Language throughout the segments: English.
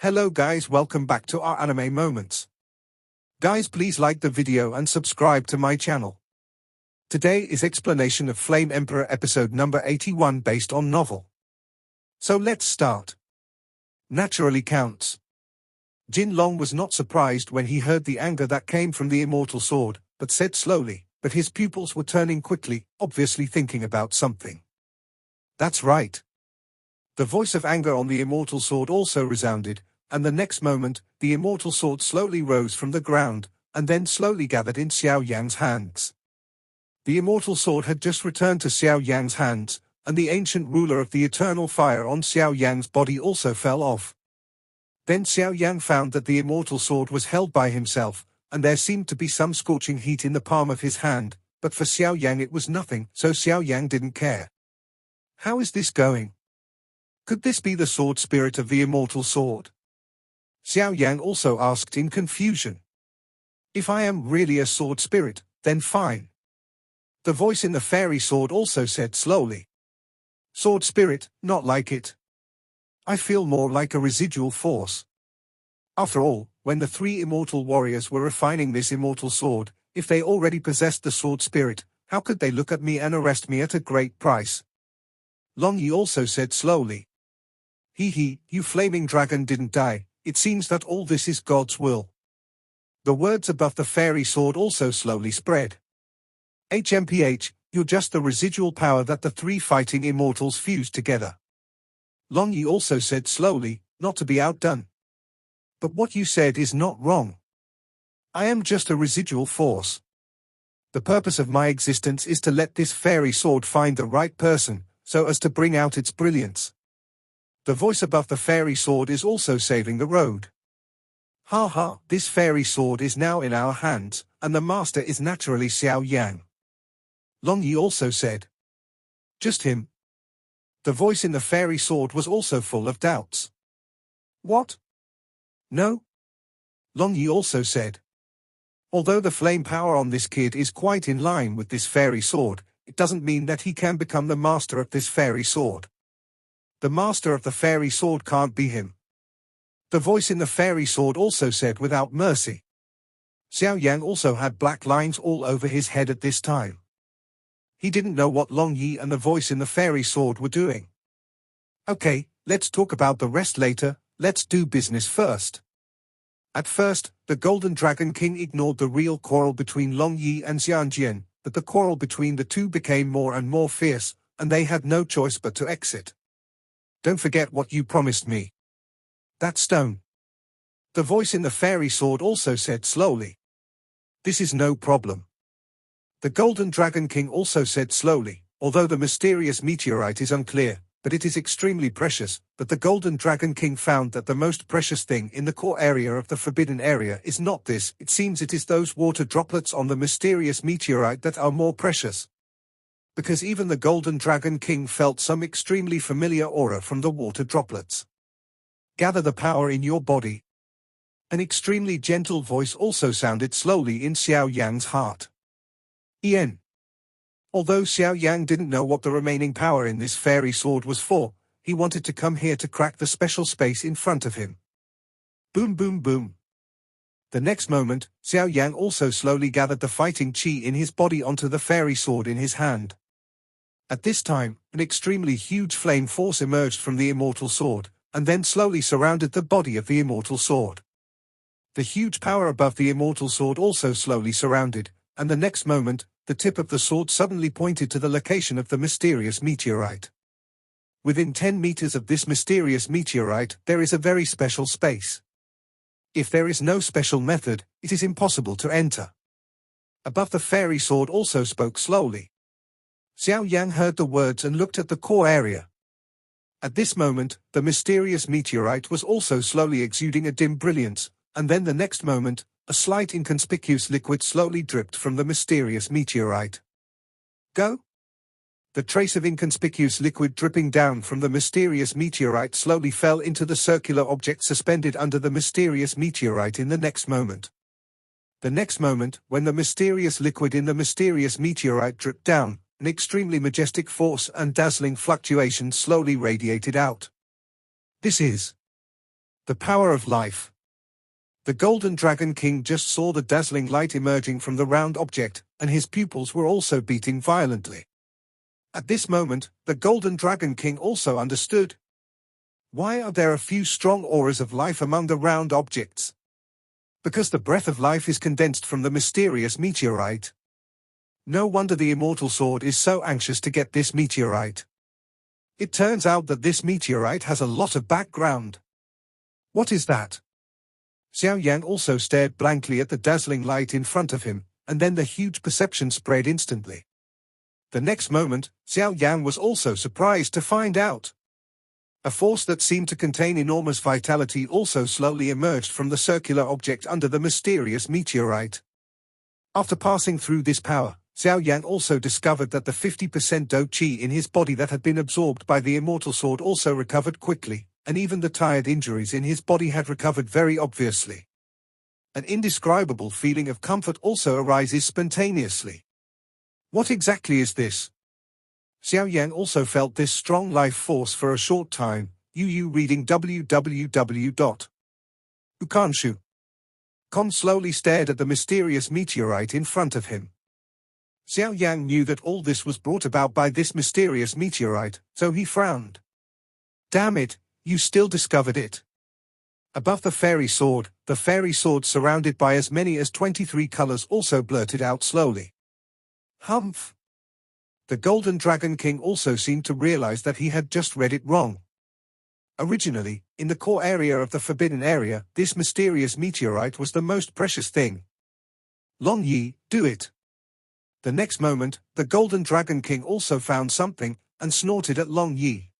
Hello guys, welcome back to our anime moments. Guys, please like the video and subscribe to my channel. Today is explanation of Flame Emperor episode number 81 based on novel. So let's start. Naturally counts. Jin Long was not surprised when he heard the anger that came from the immortal sword, but said slowly, but his pupils were turning quickly, obviously thinking about something. That's right. The voice of anger on the immortal sword also resounded, and the next moment, the immortal sword slowly rose from the ground, and then slowly gathered in Xiao Yan's hands. The immortal sword had just returned to Xiao Yan's hands, and the ancient ruler of the eternal fire on Xiao Yan's body also fell off. Then Xiao Yan found that the immortal sword was held by himself, and there seemed to be some scorching heat in the palm of his hand, but for Xiao Yan it was nothing, so Xiao Yan didn't care. How is this going? Could this be the sword spirit of the immortal sword? Xiao Yan also asked in confusion. If I am really a sword spirit, then fine. The voice in the fairy sword also said slowly. Sword spirit, not like it. I feel more like a residual force. After all, when the three immortal warriors were refining this immortal sword, if they already possessed the sword spirit, how could they look at me and arrest me at a great price? Long Yi also said slowly. You flaming dragon didn't die. It seems that all this is God's will. The words above the fairy sword also slowly spread. HMPH, you're just the residual power that the three fighting immortals fused together. Long Yi also said slowly, not to be outdone. But what you said is not wrong. I am just a residual force. The purpose of my existence is to let this fairy sword find the right person, so as to bring out its brilliance. The voice above the fairy sword is also saving the road. This fairy sword is now in our hands, and the master is naturally Xiao Yan. Long Yi also said. Just him. The voice in the fairy sword was also full of doubts. What? No? Long Yi also said. Although the flame power on this kid is quite in line with this fairy sword, it doesn't mean that he can become the master of this fairy sword. The master of the fairy sword can't be him. The voice in the fairy sword also said without mercy. Xiao Yan also had black lines all over his head at this time. He didn't know what Long Yi and the voice in the fairy sword were doing. Okay, let's talk about the rest later, let's do business first. At first, the Golden Dragon King ignored the real quarrel between Long Yi and Xianjian, but the quarrel between the two became more and more fierce, and they had no choice but to exit. Don't forget what you promised me. That stone. The voice in the fairy sword also said slowly. This is no problem. The Golden Dragon King also said slowly, although the mysterious meteorite is unclear, but it is extremely precious, but the Golden Dragon King found that the most precious thing in the core area of the forbidden area is not this, it seems it is those water droplets on the mysterious meteorite that are more precious. Because even the Golden Dragon King felt some extremely familiar aura from the water droplets. Gather the power in your body. An extremely gentle voice also sounded slowly in Xiao Yan's heart. Ien. Although Xiao Yan didn't know what the remaining power in this fairy sword was for, he wanted to come here to crack the special space in front of him. Boom boom boom. The next moment, Xiao Yan also slowly gathered the fighting chi in his body onto the fairy sword in his hand. At this time, an extremely huge flame force emerged from the immortal sword, and then slowly surrounded the body of the immortal sword. The huge power above the immortal sword also slowly surrounded, and the next moment, the tip of the sword suddenly pointed to the location of the mysterious meteorite. Within 10 meters of this mysterious meteorite, there is a very special space. If there is no special method, it is impossible to enter. Above the fairy sword also spoke slowly. Xiao Yan heard the words and looked at the core area. At this moment, the mysterious meteorite was also slowly exuding a dim brilliance, and then the next moment, a slight inconspicuous liquid slowly dripped from the mysterious meteorite. Go? The trace of inconspicuous liquid dripping down from the mysterious meteorite slowly fell into the circular object suspended under the mysterious meteorite in the next moment. The next moment, when the mysterious liquid in the mysterious meteorite dripped down, an extremely majestic force and dazzling fluctuation slowly radiated out. This is The power of life. The Golden Dragon King just saw the dazzling light emerging from the round object, and his pupils were also beating violently. At this moment, the Golden Dragon King also understood. Why are there a few strong auras of life among the round objects? Because the breath of life is condensed from the mysterious meteorite. No wonder the immortal sword is so anxious to get this meteorite. It turns out that this meteorite has a lot of background. What is that? Xiao Yan also stared blankly at the dazzling light in front of him, and then the huge perception spread instantly. The next moment, Xiao Yan was also surprised to find out. A force that seemed to contain enormous vitality also slowly emerged from the circular object under the mysterious meteorite. After passing through this power, Xiao Yan also discovered that the 50% Do Qi in his body that had been absorbed by the immortal sword also recovered quickly, and even the tired injuries in his body had recovered very obviously. An indescribable feeling of comfort also arises spontaneously. What exactly is this? Xiao Yan also felt this strong life force for a short time. Reading www.ukanshu.com slowly stared at the mysterious meteorite in front of him. Xiao Yan knew that all this was brought about by this mysterious meteorite, so he frowned. Damn it, you still discovered it. Above the fairy sword surrounded by as many as 23 colors also blurted out slowly. Humph. The Golden Dragon King also seemed to realize that he had just read it wrong. Originally, in the core area of the Forbidden Area, this mysterious meteorite was the most precious thing. Long Yi, do it. The next moment, the Golden Dragon King also found something, and snorted at Long Yi.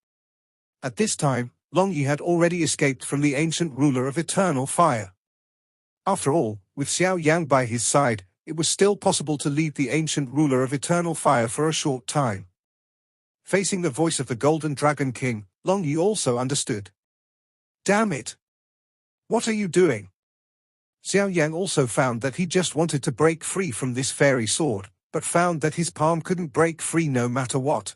At this time, Long Yi had already escaped from the ancient ruler of eternal fire. After all, with Xiao Yang by his side, it was still possible to lead the ancient ruler of eternal fire for a short time. Facing the voice of the Golden Dragon King, Long Yi also understood. Damn it! What are you doing? Xiao Yang also found that he just wanted to break free from this fairy sword, but found that his palm couldn't break free no matter what.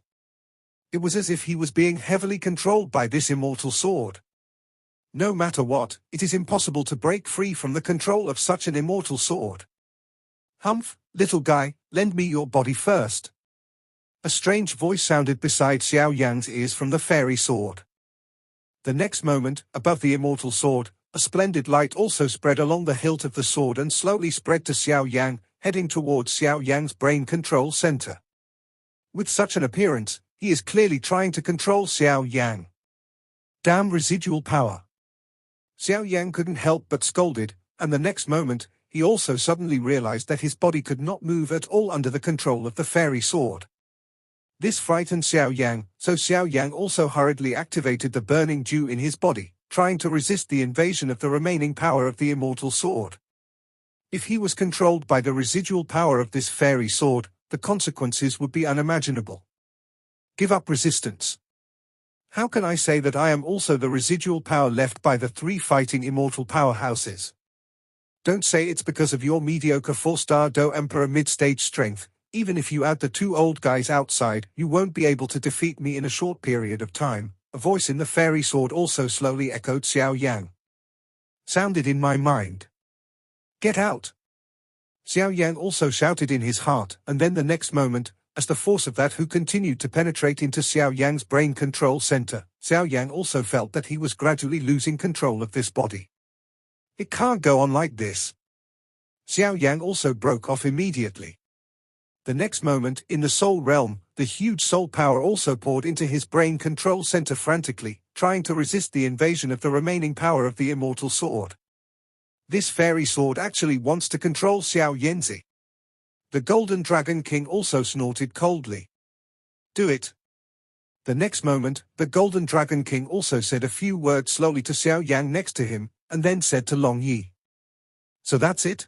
It was as if he was being heavily controlled by this immortal sword. No matter what, it is impossible to break free from the control of such an immortal sword. Humph, little guy, lend me your body first. A strange voice sounded beside Xiao Yang's ears from the fairy sword. The next moment, above the immortal sword, a splendid light also spread along the hilt of the sword and slowly spread to Xiao Yang, heading towards Xiao Yang's brain control center. With such an appearance, he is clearly trying to control Xiao Yang. Damn residual power. Xiao Yang couldn't help but scolded, and the next moment, he also suddenly realized that his body could not move at all under the control of the fairy sword. This frightened Xiao Yang, so Xiao Yang also hurriedly activated the burning dew in his body, trying to resist the invasion of the remaining power of the immortal sword. If he was controlled by the residual power of this fairy sword, the consequences would be unimaginable. Give up resistance. How can I say that I am also the residual power left by the three fighting immortal powerhouses? Don't say it's because of your mediocre 4-star Do Emperor mid-stage strength. Even if you add the two old guys outside, you won't be able to defeat me in a short period of time. A voice in the fairy sword also slowly echoed Xiao Yang. Sounded in my mind. Get out! Xiao Yang also shouted in his heart, and then the next moment, as the force of that who continued to penetrate into Xiao Yang's brain control center, Xiao Yang also felt that he was gradually losing control of this body. It can't go on like this. Xiao Yang also broke off immediately. The next moment, in the soul realm, the huge soul power also poured into his brain control center frantically, trying to resist the invasion of the remaining power of the immortal sword. This fairy sword actually wants to control Xiao Yanzi. The Golden Dragon King also snorted coldly. Do it. The next moment, the Golden Dragon King also said a few words slowly to Xiao Yang next to him, and then said to Long Yi. So that's it?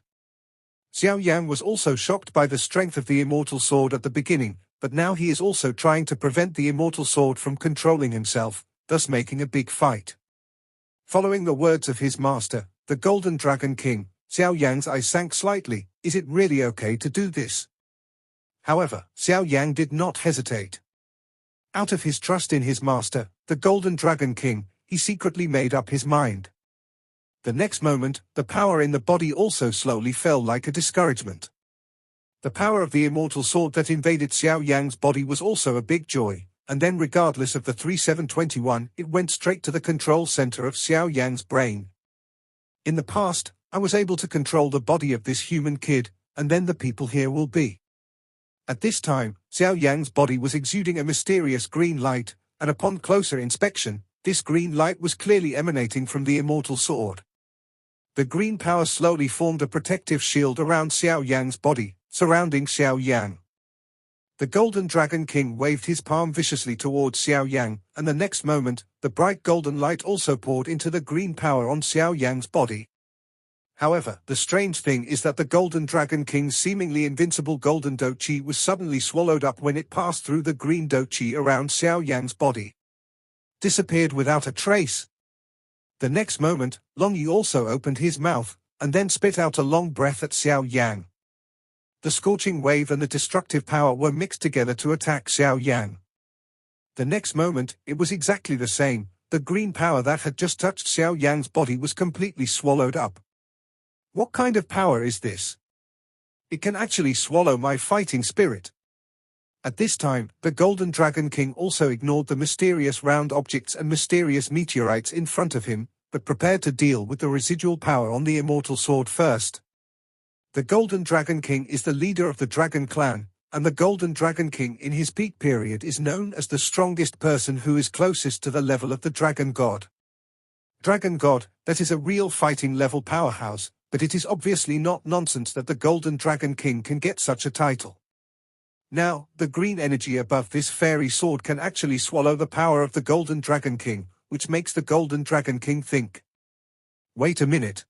Xiao Yang was also shocked by the strength of the immortal sword at the beginning, but now he is also trying to prevent the immortal sword from controlling himself, thus making a big fight. Following the words of his master, the Golden Dragon King, Xiao Yang's eyes sank slightly. Is it really okay to do this? However, Xiao Yang did not hesitate. Out of his trust in his master, the Golden Dragon King, he secretly made up his mind. The next moment, the power in the body also slowly fell like a discouragement. The power of the immortal sword that invaded Xiao Yan's body was also a big joy, and then regardless of the 3721, it went straight to the control center of Xiao Yan's brain. In the past, I was able to control the body of this human kid, and then the people here will be. At this time, Xiao Yan's body was exuding a mysterious green light, and upon closer inspection, this green light was clearly emanating from the immortal sword. The green power slowly formed a protective shield around Xiao Yan's body, surrounding Xiao Yan. The Golden Dragon King waved his palm viciously towards Xiao Yan, and the next moment, the bright golden light also poured into the green power on Xiao Yan's body. However, the strange thing is that the Golden Dragon King's seemingly invincible golden doqi was suddenly swallowed up when it passed through the green doqi around Xiao Yan's body. Disappeared without a trace. The next moment, Long Yi also opened his mouth, and then spit out a long breath at Xiao Yan. The scorching wave and the destructive power were mixed together to attack Xiao Yan. The next moment, it was exactly the same. The green power that had just touched Xiao Yan's body was completely swallowed up. What kind of power is this? It can actually swallow my fighting spirit. At this time, the Golden Dragon King also ignored the mysterious round objects and mysterious meteorites in front of him, but prepared to deal with the residual power on the immortal sword first. The Golden Dragon King is the leader of the Dragon Clan, and the Golden Dragon King in his peak period is known as the strongest person who is closest to the level of the Dragon God. Dragon God, that is a real fighting level powerhouse, but it is obviously not nonsense that the Golden Dragon King can get such a title. Now, the green energy above this fairy sword can actually swallow the power of the Golden Dragon King, which makes the Golden Dragon King think. Wait a minute.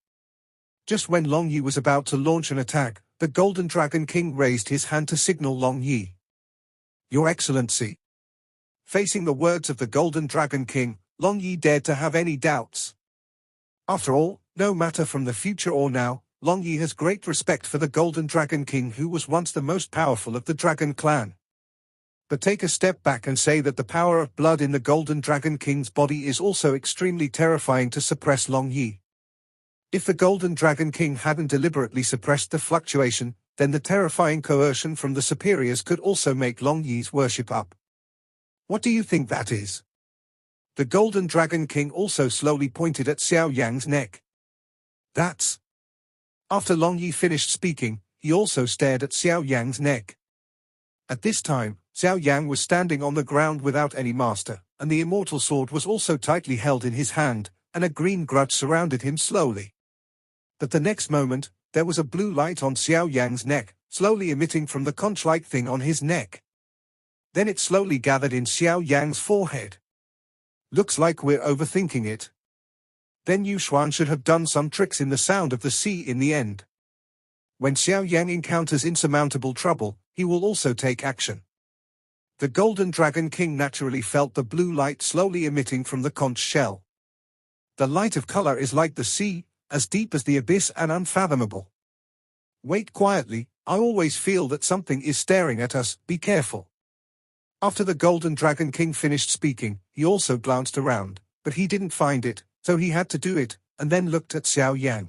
Just when Long Yi was about to launch an attack, the Golden Dragon King raised his hand to signal Long Yi. Your Excellency. Facing the words of the Golden Dragon King, Long Yi dared to have any doubts. After all, no matter from the future or now, Long Yi has great respect for the Golden Dragon King who was once the most powerful of the Dragon Clan. But take a step back and say that the power of blood in the Golden Dragon King's body is also extremely terrifying to suppress Long Yi. If the Golden Dragon King hadn't deliberately suppressed the fluctuation, then the terrifying coercion from the superiors could also make Long Yi's worship up. What do you think that is? The Golden Dragon King also slowly pointed at Xiao Yan's neck. That's... After Long Yi finished speaking, he also stared at Xiao Yan's neck. At this time, Xiao Yan was standing on the ground without any master, and the immortal sword was also tightly held in his hand, and a green grudge surrounded him slowly. But the next moment, there was a blue light on Xiao Yan's neck, slowly emitting from the conch-like thing on his neck. Then it slowly gathered in Xiao Yan's forehead. Looks like we're overthinking it. Then Yu Xuan should have done some tricks in the sound of the sea in the end. When Xiao Yan encounters insurmountable trouble, he will also take action. The Golden Dragon King naturally felt the blue light slowly emitting from the conch shell. The light of color is like the sea, as deep as the abyss and unfathomable. Wait quietly, I always feel that something is staring at us, be careful. After the Golden Dragon King finished speaking, he also glanced around, but he didn't find it, so he had to do it, and then looked at Xiao Yan.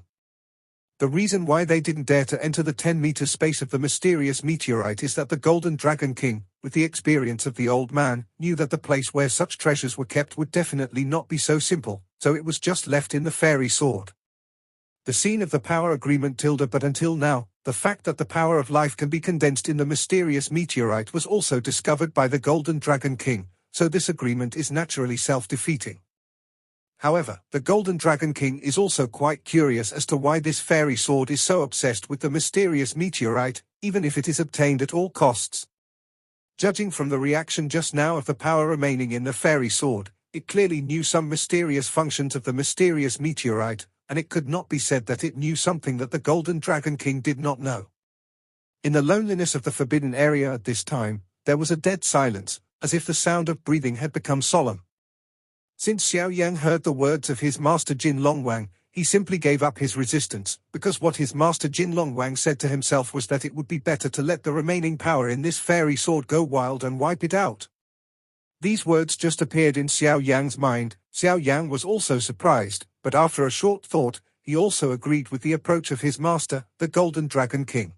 The reason why they didn't dare to enter the 10-meter space of the mysterious meteorite is that the Golden Dragon King, with the experience of the old man, knew that the place where such treasures were kept would definitely not be so simple, so it was just left in the fairy sword. The scene of the power agreement tilde, but until now, the fact that the power of life can be condensed in the mysterious meteorite was also discovered by the Golden Dragon King, so this agreement is naturally self-defeating. However, the Golden Dragon King is also quite curious as to why this fairy sword is so obsessed with the mysterious meteorite, even if it is obtained at all costs. Judging from the reaction just now of the power remaining in the fairy sword, it clearly knew some mysterious functions of the mysterious meteorite, and it could not be said that it knew something that the Golden Dragon King did not know. In the loneliness of the forbidden area at this time, there was a dead silence, as if the sound of breathing had become solemn. Since Xiao Yan heard the words of his master Jin Longwang, he simply gave up his resistance, because what his master Jin Longwang said to himself was that it would be better to let the remaining power in this fairy sword go wild and wipe it out. These words just appeared in Xiao Yan's mind. Xiao Yan was also surprised, but after a short thought, he also agreed with the approach of his master, the Golden Dragon King.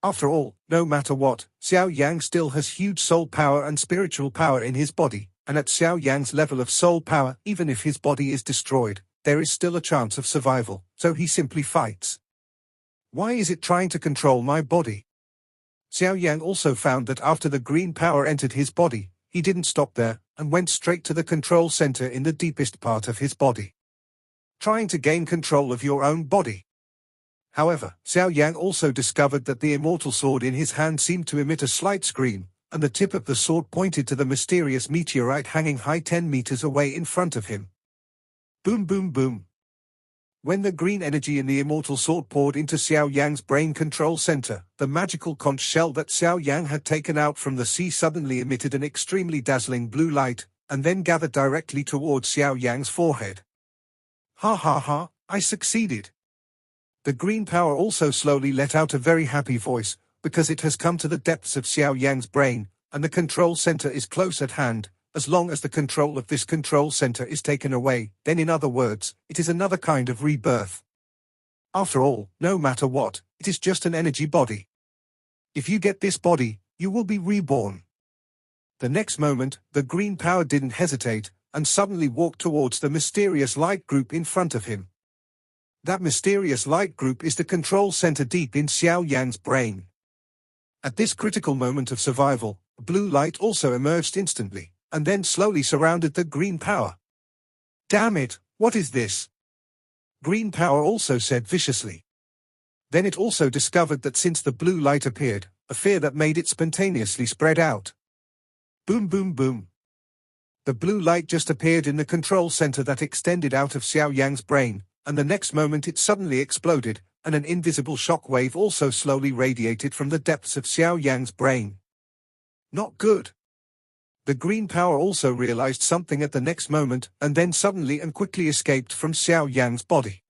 After all, no matter what, Xiao Yang still has huge soul power and spiritual power in his body, and at Xiao Yang's level of soul power, even if his body is destroyed, there is still a chance of survival, so he simply fights. Why is it trying to control my body? Xiao Yang also found that after the green power entered his body, he didn't stop there, and went straight to the control center in the deepest part of his body. Trying to gain control of your own body. However, Xiao Yang also discovered that the immortal sword in his hand seemed to emit a slight scream, and the tip of the sword pointed to the mysterious meteorite hanging high 10 meters away in front of him. Boom boom boom. When the green energy in the immortal sword poured into Xiao Yang's brain control center, the magical conch shell that Xiao Yang had taken out from the sea suddenly emitted an extremely dazzling blue light, and then gathered directly towards Xiao Yang's forehead. Ha ha ha, I succeeded. The green power also slowly let out a very happy voice, because it has come to the depths of Xiao Yang's brain, and the control center is close at hand. As long as the control of this control center is taken away, then in other words, it is another kind of rebirth. After all, no matter what, it is just an energy body. If you get this body, you will be reborn. The next moment, the green power didn't hesitate, and suddenly walked towards the mysterious light group in front of him. That mysterious light group is the control center deep in Xiao Yang's brain. At this critical moment of survival, a blue light also emerged instantly, and then slowly surrounded the green power. Damn it, what is this? Green power also said viciously. Then it also discovered that since the blue light appeared, a fear that made it spontaneously spread out. Boom boom boom. The blue light just appeared in the control center that extended out of Xiao Yang's brain, and the next moment it suddenly exploded, and an invisible shock wave also slowly radiated from the depths of Xiao Yang's brain. Not good. The green power also realized something at the next moment, and then suddenly and quickly escaped from Xiao Yang's body.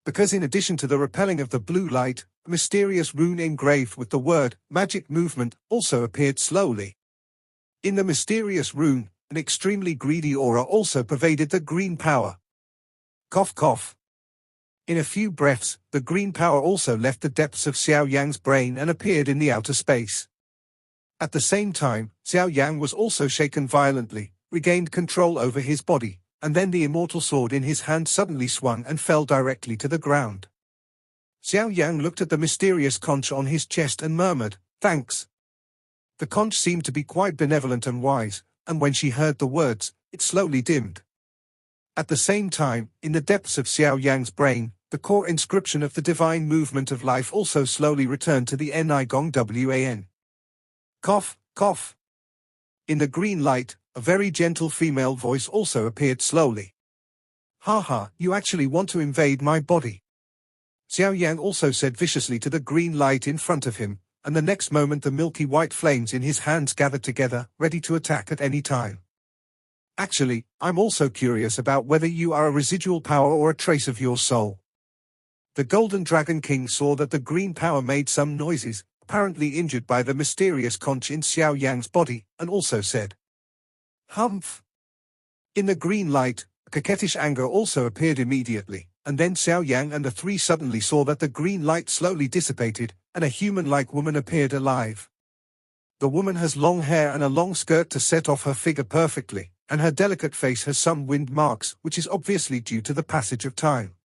Because in addition to the repelling of the blue light, a mysterious rune engraved with the word magic movement also appeared slowly. In the mysterious rune, an extremely greedy aura also pervaded the green power. Cough cough. In a few breaths, the green power also left the depths of Xiao Yang's brain and appeared in the outer space. At the same time, Xiao Yang was also shaken violently, regained control over his body, and then the immortal sword in his hand suddenly swung and fell directly to the ground. Xiao Yang looked at the mysterious conch on his chest and murmured, "Thanks." The conch seemed to be quite benevolent and wise, and when she heard the words, it slowly dimmed. At the same time, in the depths of Xiao Yang's brain, the core inscription of the divine movement of life also slowly returned to the Nigong Wan. Cough, cough. In the green light, a very gentle female voice also appeared slowly. Haha, you actually want to invade my body. Xiao Yang also said viciously to the green light in front of him, and the next moment the milky white flames in his hands gathered together, ready to attack at any time. Actually, I'm also curious about whether you are a residual power or a trace of your soul. The Golden Dragon King saw that the green power made some noises, apparently injured by the mysterious conch in Xiao Yang's body, and also said, "Humph." In the green light, a coquettish anger also appeared immediately, and then Xiao Yang and the three suddenly saw that the green light slowly dissipated, and a human-like woman appeared alive. The woman has long hair and a long skirt to set off her figure perfectly, and her delicate face has some wind marks, which is obviously due to the passage of time.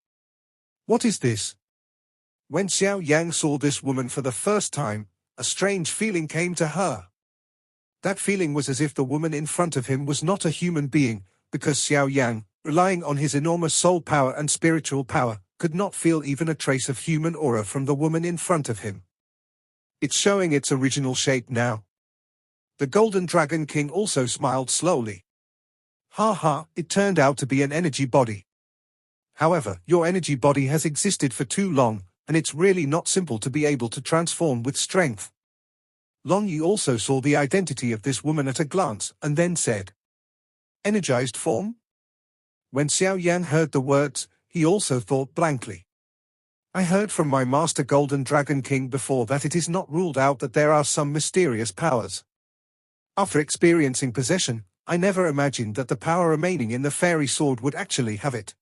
What is this? When Xiao Yang saw this woman for the first time, a strange feeling came to her. That feeling was as if the woman in front of him was not a human being, because Xiao Yang, relying on his enormous soul power and spiritual power, could not feel even a trace of human aura from the woman in front of him. It's showing its original shape now. The Golden Dragon King also smiled slowly. Ha ha, it turned out to be an energy body. However, your energy body has existed for too long, and it's really not simple to be able to transform with strength. Long Yi also saw the identity of this woman at a glance, and then said, "Energized form?" When Xiao Yan heard the words, he also thought blankly. I heard from my master Golden Dragon King before that it is not ruled out that there are some mysterious powers. After experiencing possession, I never imagined that the power remaining in the fairy sword would actually have it.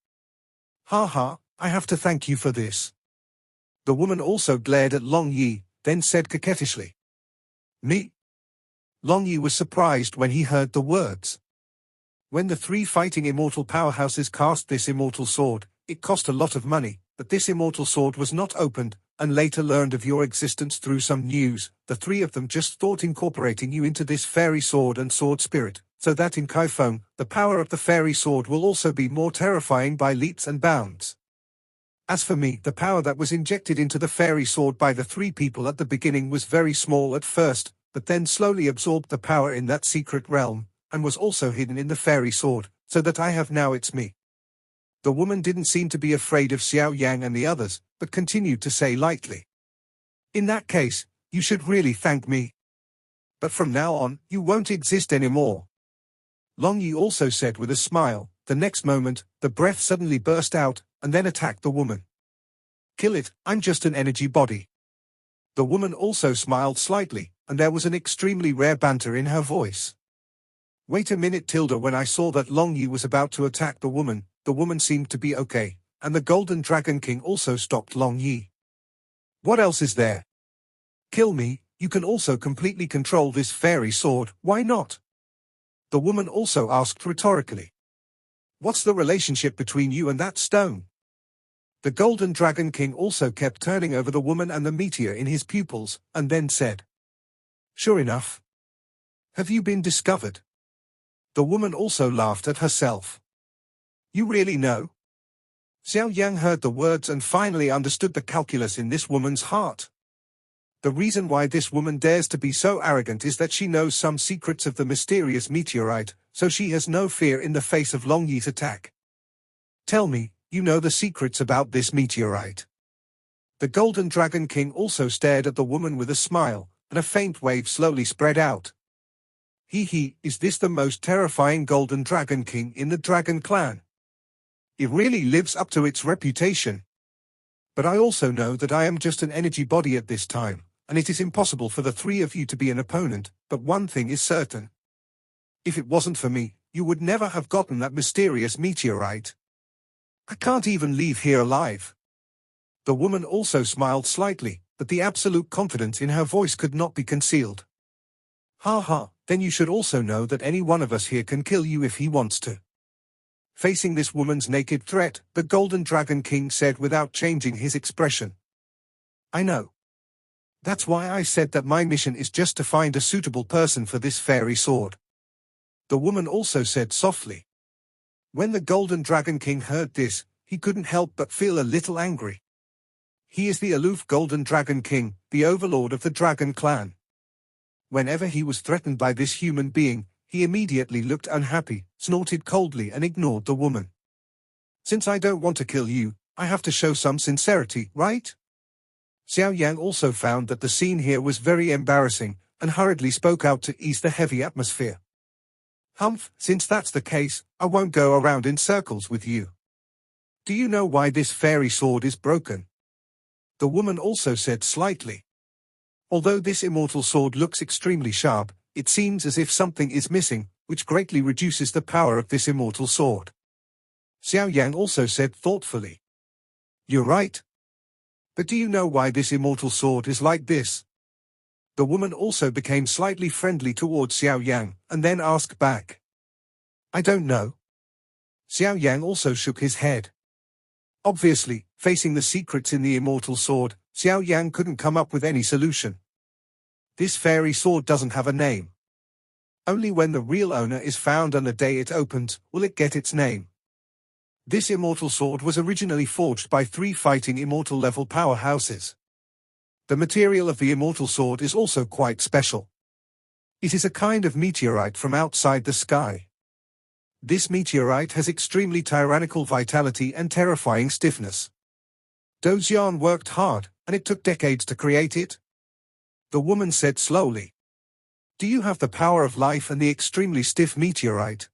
Ha ha, I have to thank you for this. The woman also glared at Long Yi, then said coquettishly. Me? Long Yi was surprised when he heard the words. When the three fighting immortal powerhouses cast this immortal sword, it cost a lot of money, but this immortal sword was not opened, and later learned of your existence through some news. The three of them just thought incorporating you into this fairy sword and sword spirit, so that in Kaifeng, the power of the fairy sword will also be more terrifying by leaps and bounds. As for me, the power that was injected into the fairy sword by the three people at the beginning was very small at first, but then slowly absorbed the power in that secret realm, and was also hidden in the fairy sword, so that I have now it's me. The woman didn't seem to be afraid of Xiao Yan and the others, but continued to say lightly. In that case, you should really thank me. But from now on, you won't exist anymore. Long Yi also said with a smile. The next moment, the breath suddenly burst out, and then attacked the woman. Kill it, I'm just an energy body. The woman also smiled slightly, and there was an extremely rare banter in her voice. Wait a minute, Tilda. When I saw that Long Yi was about to attack the woman seemed to be okay, and the Golden Dragon King also stopped Long Yi. What else is there? Kill me, you can also completely control this fairy sword, why not? The woman also asked rhetorically. What's the relationship between you and that stone? The Golden Dragon King also kept turning over the woman and the meteor in his pupils, and then said. Sure enough. Have you been discovered? The woman also laughed at herself. You really know? Xiao Yang heard the words and finally understood the calculus in this woman's heart. The reason why this woman dares to be so arrogant is that she knows some secrets of the mysterious meteorite, so she has no fear in the face of Long Yi's attack. Tell me, you know the secrets about this meteorite. The Golden Dragon King also stared at the woman with a smile, and a faint wave slowly spread out. Is this the most terrifying Golden Dragon King in the Dragon Clan? It really lives up to its reputation. But I also know that I am just an energy body at this time, and it is impossible for the three of you to be an opponent, but one thing is certain. If it wasn't for me, you would never have gotten that mysterious meteorite. I can't even leave here alive. The woman also smiled slightly, but the absolute confidence in her voice could not be concealed. Then you should also know that any one of us here can kill you if he wants to. Facing this woman's naked threat, the Golden Dragon King said without changing his expression. I know. That's why I said that my mission is just to find a suitable person for this fairy sword. The woman also said softly. When the Golden Dragon King heard this, he couldn't help but feel a little angry. He is the aloof Golden Dragon King, the overlord of the Dragon Clan. Whenever he was threatened by this human being, he immediately looked unhappy, snorted coldly and ignored the woman. Since I don't want to kill you, I have to show some sincerity, right? Xiao Yang also found that the scene here was very embarrassing, and hurriedly spoke out to ease the heavy atmosphere. Since that's the case, I won't go around in circles with you. Do you know why this fairy sword is broken? The woman also said slightly. Although this immortal sword looks extremely sharp, it seems as if something is missing, which greatly reduces the power of this immortal sword. Xiao Yang also said thoughtfully. You're right. But do you know why this immortal sword is like this? The woman also became slightly friendly towards Xiao Yang, and then asked back. I don't know. Xiao Yang also shook his head. Obviously, facing the secrets in the immortal sword, Xiao Yang couldn't come up with any solution. This fairy sword doesn't have a name. Only when the real owner is found and the day it opens, will it get its name. This immortal sword was originally forged by 3 fighting immortal level powerhouses. The material of the immortal sword is also quite special. It is a kind of meteorite from outside the sky. This meteorite has extremely tyrannical vitality and terrifying stiffness. Dozian worked hard, and it took decades to create it. The woman said slowly. Do you have the power of life and the extremely stiff meteorite?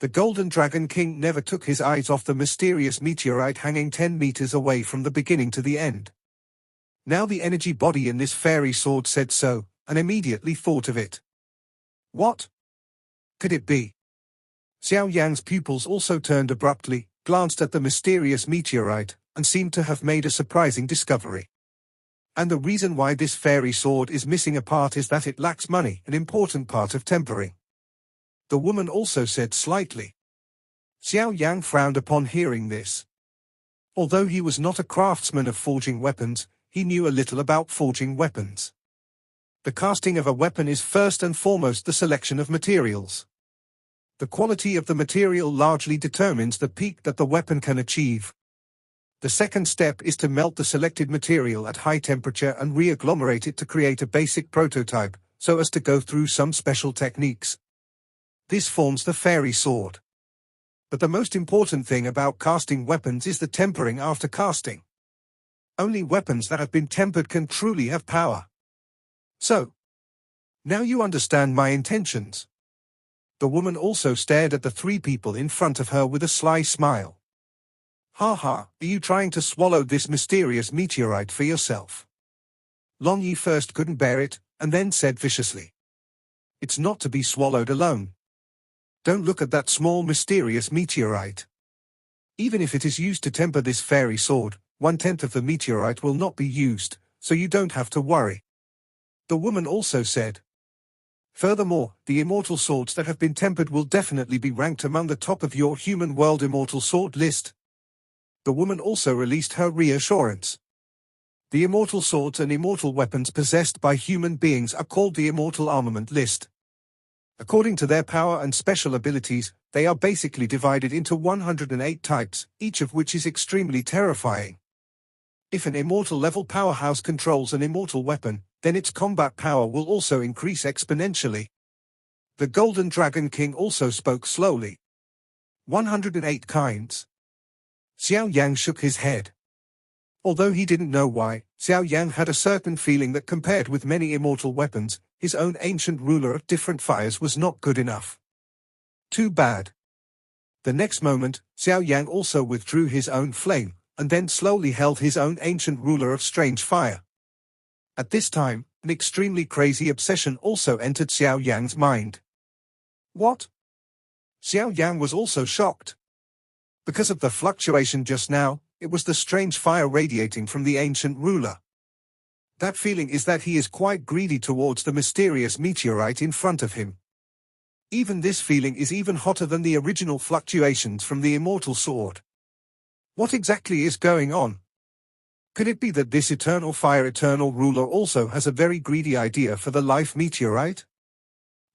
The Golden Dragon King never took his eyes off the mysterious meteorite hanging 10 meters away from the beginning to the end. Now the energy body in this fairy sword said so, and immediately thought of it. What could it be? Xiao Yan's pupils also turned abruptly, glanced at the mysterious meteorite, and seemed to have made a surprising discovery. And the reason why this fairy sword is missing a part is that it lacks money, an important part of tempering. The woman also said slightly. Xiao Yan frowned upon hearing this. Although he was not a craftsman of forging weapons, he knew a little about forging weapons. The casting of a weapon is first and foremost the selection of materials. The quality of the material largely determines the peak that the weapon can achieve. The second step is to melt the selected material at high temperature and re-agglomerate it to create a basic prototype, so as to go through some special techniques. This forms the fairy sword. But the most important thing about casting weapons is the tempering after casting. Only weapons that have been tempered can truly have power. So, now you understand my intentions. The woman also stared at the three people in front of her with a sly smile. Ha ha, are you trying to swallow this mysterious meteorite for yourself? Long Yi first couldn't bear it, and then said viciously. It's not to be swallowed alone. Don't look at that small mysterious meteorite. Even if it is used to temper this fairy sword, 1/10 of the meteorite will not be used, so you don't have to worry. The woman also said. Furthermore, the immortal swords that have been tempered will definitely be ranked among the top of your human world immortal sword list. The woman also released her reassurance. The immortal swords and immortal weapons possessed by human beings are called the immortal armament list. According to their power and special abilities, they are basically divided into 108 types, each of which is extremely terrifying. If an immortal level powerhouse controls an immortal weapon, then its combat power will also increase exponentially. The Golden Dragon King also spoke slowly. 108 kinds. Xiao Yan shook his head. Although he didn't know why, Xiao Yan had a certain feeling that compared with many immortal weapons, his own ancient ruler of different fires was not good enough. Too bad. The next moment, Xiao Yan also withdrew his own flame, and then slowly held his own ancient ruler of strange fire. At this time, an extremely crazy obsession also entered Xiao Yan's mind. What? Xiao Yan was also shocked. Because of the fluctuation just now, it was the strange fire radiating from the ancient ruler. That feeling is that he is quite greedy towards the mysterious meteorite in front of him. Even this feeling is even hotter than the original fluctuations from the immortal sword. What exactly is going on? Could it be that this eternal fire eternal ruler also has a very greedy idea for the life meteorite?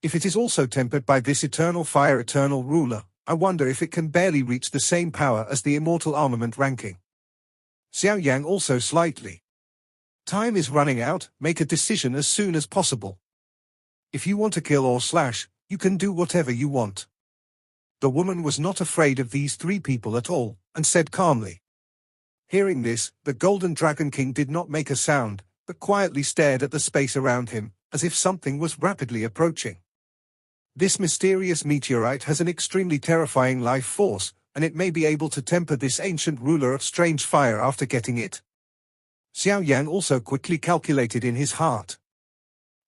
If it is also tempered by this eternal fire eternal ruler, I wonder if it can barely reach the same power as the immortal armament ranking. Xiao Yang also slightly. Time is running out, make a decision as soon as possible. If you want to kill or slash, you can do whatever you want. The woman was not afraid of these three people at all, and said calmly. Hearing this, the Golden Dragon King did not make a sound, but quietly stared at the space around him, as if something was rapidly approaching. This mysterious meteorite has an extremely terrifying life force, and it may be able to temper this ancient ruler of strange fire after getting it. Xiao Yan also quickly calculated in his heart.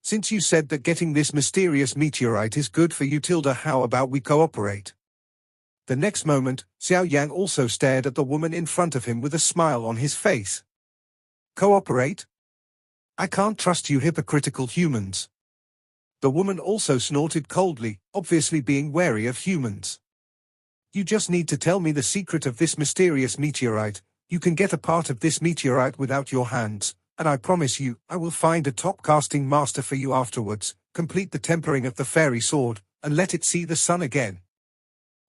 Since you said that getting this mysterious meteorite is good for you, how about we cooperate? The next moment, Xiao Yan also stared at the woman in front of him with a smile on his face. Cooperate? I can't trust you hypocritical humans. The woman also snorted coldly, obviously being wary of humans. You just need to tell me the secret of this mysterious meteorite. You can get a part of this meteorite without your hands, and I promise you, I will find a top casting master for you afterwards, complete the tempering of the fairy sword, and let it see the sun again.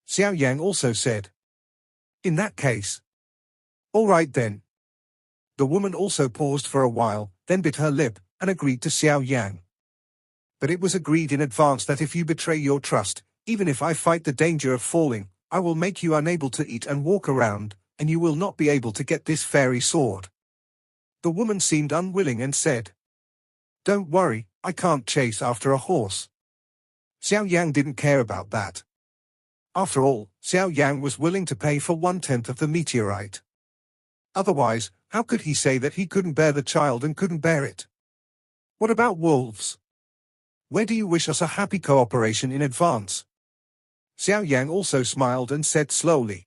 Xiao Yang also said. In that case. All right then. The woman also paused for a while, then bit her lip, and agreed to Xiao Yang. But it was agreed in advance that if you betray your trust, even if I fight the danger of falling, I will make you unable to eat and walk around, and you will not be able to get this fairy sword. The woman seemed unwilling and said. Don't worry, I can't chase after a horse. Xiao Yang didn't care about that. After all, Xiao Yang was willing to pay for 1/10 of the meteorite. Otherwise, how could he say that he couldn't bear the child and couldn't bear it? What about wolves? Where do you wish us a happy cooperation in advance? Xiao Yang also smiled and said slowly.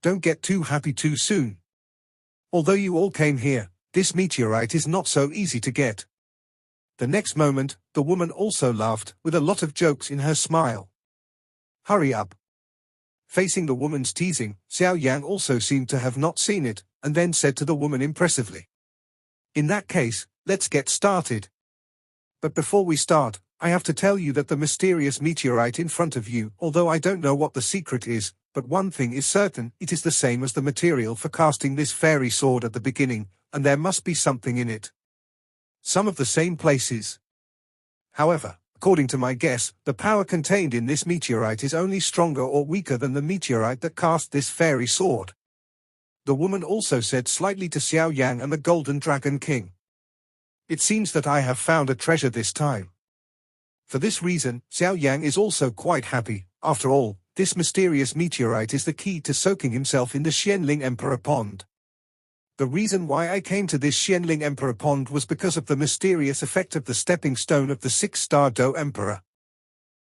Don't get too happy too soon. Although you all came here, this meteorite is not so easy to get. The next moment, the woman also laughed, with a lot of jokes in her smile. Hurry up. Facing the woman's teasing, Xiao Yan also seemed to have not seen it, and then said to the woman impressively, "In that case, let's get started. But before we start, I have to tell you that the mysterious meteorite in front of you, although I don't know what the secret is, but one thing is certain, it is the same as the material for casting this fairy sword at the beginning, and there must be something in it. Some of the same places. However, according to my guess, the power contained in this meteorite is only stronger or weaker than the meteorite that cast this fairy sword." The woman also said slightly to Xiao Yan and the Golden Dragon King, "It seems that I have found a treasure this time." For this reason, Xiao Yan is also quite happy. After all, this mysterious meteorite is the key to soaking himself in the Xianling Emperor Pond. The reason why I came to this Xianling Emperor Pond was because of the mysterious effect of the stepping stone of the 6-star Do Emperor.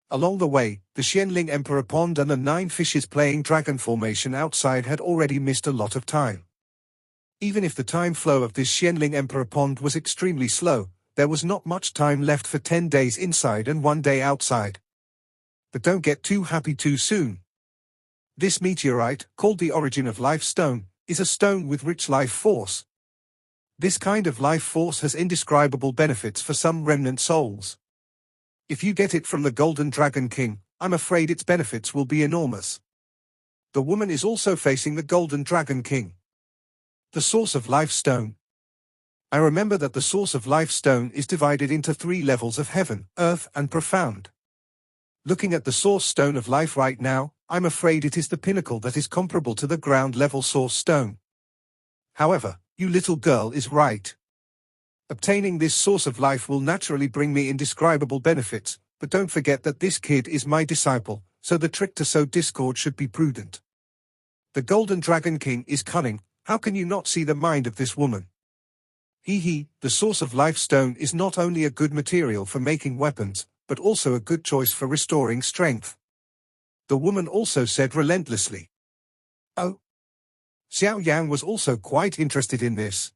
Along the way, the Xianling Emperor Pond and the 9 fishes playing dragon formation outside had already missed a lot of time. Even if the time flow of this Xianling Emperor Pond was extremely slow, there was not much time left for 10 days inside and 1 day outside. But don't get too happy too soon. This meteorite, called the Origin of Life Stone, is a stone with rich life force. This kind of life force has indescribable benefits for some remnant souls. If you get it from the Golden Dragon King, I'm afraid its benefits will be enormous. The woman is also facing the Golden Dragon King. The Source of Life Stone. I remember that the Source of Life Stone is divided into 3 levels of heaven, earth, and profound. Looking at the Source Stone of Life right now, I'm afraid it is the pinnacle that is comparable to the ground-level Source Stone. However, you little girl is right. Obtaining this Source of Life will naturally bring me indescribable benefits, but don't forget that this kid is my disciple, so the trick to sow discord should be prudent. The Golden Dragon King is cunning. How can you not see the mind of this woman? The Source of Life Stone is not only a good material for making weapons, but also a good choice for restoring strength. The woman also said relentlessly. Oh. Xiao Yan was also quite interested in this.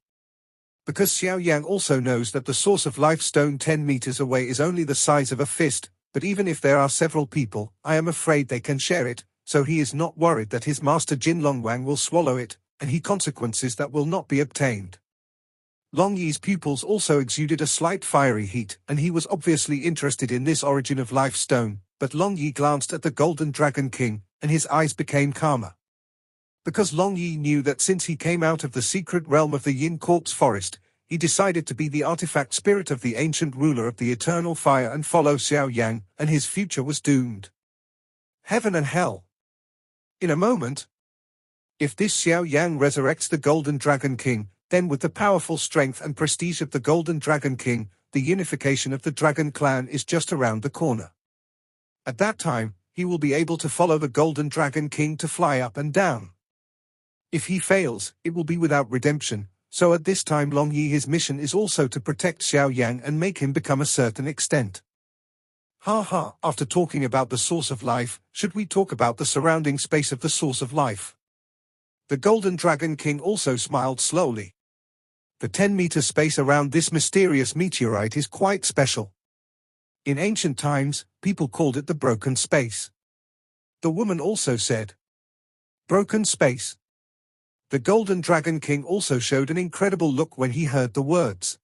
Because Xiao Yan also knows that the Source of Life Stone 10 meters away is only the size of a fist, but even if there are several people, I am afraid they can share it, so he is not worried that his master Jin Longwang will swallow it, and he consequences that will not be obtained. Long Yi's pupils also exuded a slight fiery heat, and he was obviously interested in this Origin of Life Stone, but Long Yi glanced at the Golden Dragon King, and his eyes became calmer. Because Long Yi knew that since he came out of the secret realm of the Yin Corpse Forest, he decided to be the artifact spirit of the ancient ruler of the eternal fire and follow Xiao Yang, and his future was doomed. Heaven and hell. In a moment. If this Xiao Yang resurrects the Golden Dragon King, then with the powerful strength and prestige of the Golden Dragon King, the unification of the Dragon Clan is just around the corner. At that time, he will be able to follow the Golden Dragon King to fly up and down. If he fails, it will be without redemption, so at this time Long Yi his mission is also to protect Xiao Yang and make him become a certain extent. After talking about the Source of Life, should we talk about the surrounding space of the Source of Life? The Golden Dragon King also smiled slowly. The 10-meter space around this mysterious meteorite is quite special. In ancient times, people called it the broken space. The woman also said, "Broken space." The Golden Dragon King also showed an incredible look when he heard the words.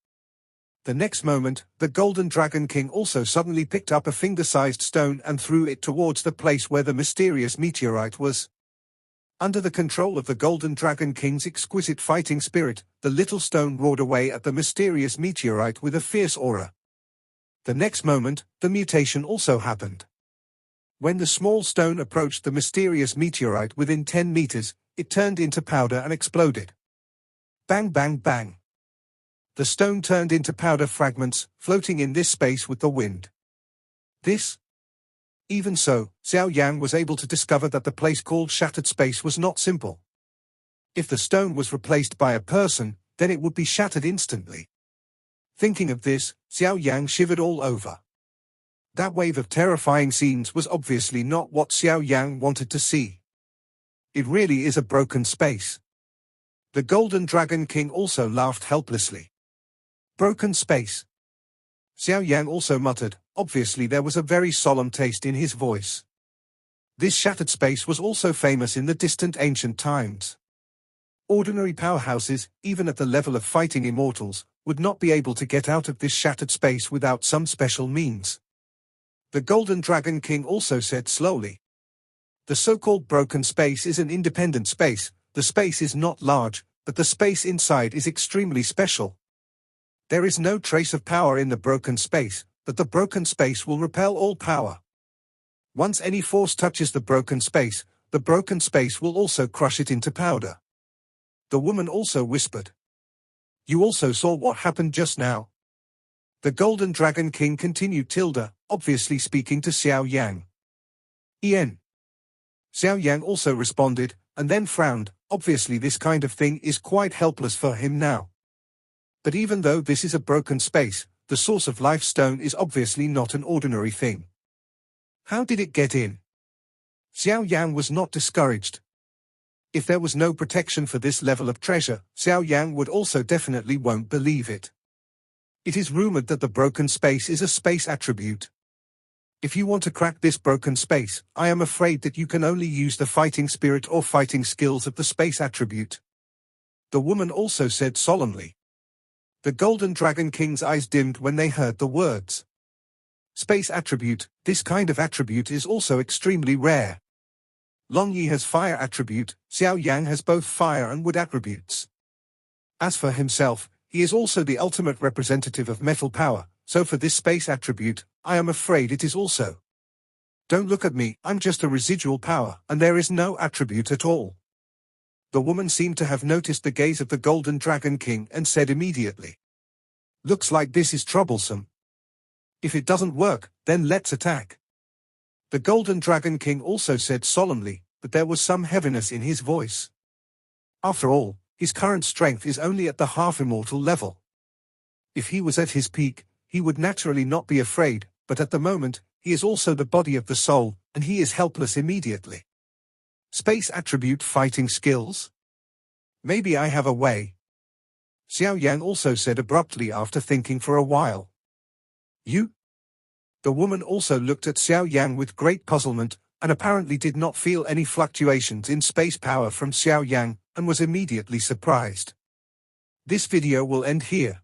The next moment, the Golden Dragon King also suddenly picked up a finger-sized stone and threw it towards the place where the mysterious meteorite was. Under the control of the Golden Dragon King's exquisite fighting spirit, the little stone roared away at the mysterious meteorite with a fierce aura. The next moment, the mutation also happened. When the small stone approached the mysterious meteorite within 10 meters, it turned into powder and exploded. Bang bang bang. The stone turned into powder fragments, floating in this space with the wind. Even so, Xiao Yan was able to discover that the place called Shattered Space was not simple. If the stone was replaced by a person, then it would be shattered instantly. Thinking of this, Xiao Yang shivered all over. That wave of terrifying scenes was obviously not what Xiao Yang wanted to see. It really is a broken space. The Golden Dragon King also laughed helplessly. Broken space. Xiao Yan also muttered. Obviously there was a very solemn taste in his voice. This shattered space was also famous in the distant ancient times. Ordinary powerhouses, even at the level of fighting immortals, would not be able to get out of this shattered space without some special means. The Golden Dragon King also said slowly. The so-called broken space is an independent space. The space is not large, but the space inside is extremely special. There is no trace of power in the broken space, but the broken space will repel all power. Once any force touches the broken space will also crush it into powder. The woman also whispered. You also saw what happened just now? The Golden Dragon King continued, obviously speaking to Xiao Yang. Ian. Xiao Yang also responded, and then frowned. Obviously this kind of thing is quite helpless for him now. But even though this is a broken space, the source of life stone is obviously not an ordinary thing. How did it get in? Xiao Yang was not discouraged. If there was no protection for this level of treasure, Xiao Yang would also definitely won't believe it. It is rumored that the broken space is a space attribute. If you want to crack this broken space, I am afraid that you can only use the fighting spirit or fighting skills of the space attribute. The woman also said solemnly. The Golden Dragon King's eyes dimmed when they heard the words. Space attribute, this kind of attribute is also extremely rare. Long Yi has fire attribute, Xiao Yang has both fire and wood attributes. As for himself, he is also the ultimate representative of metal power, so for this space attribute, I am afraid it is also. Don't look at me, I'm just a residual power, and there is no attribute at all. The woman seemed to have noticed the gaze of the Golden Dragon King and said immediately. Looks like this is troublesome. If it doesn't work, then let's attack. The Golden Dragon King also said solemnly, but there was some heaviness in his voice. After all, his current strength is only at the half-immortal level. If he was at his peak, he would naturally not be afraid, but at the moment, he is also the body of the soul, and he is helpless immediately. Space attribute fighting skills? Maybe I have a way. Xiao Yang also said abruptly after thinking for a while. You? The woman also looked at Xiao Yang with great puzzlement, and apparently did not feel any fluctuations in space power from Xiao Yang, and was immediately surprised. This video will end here.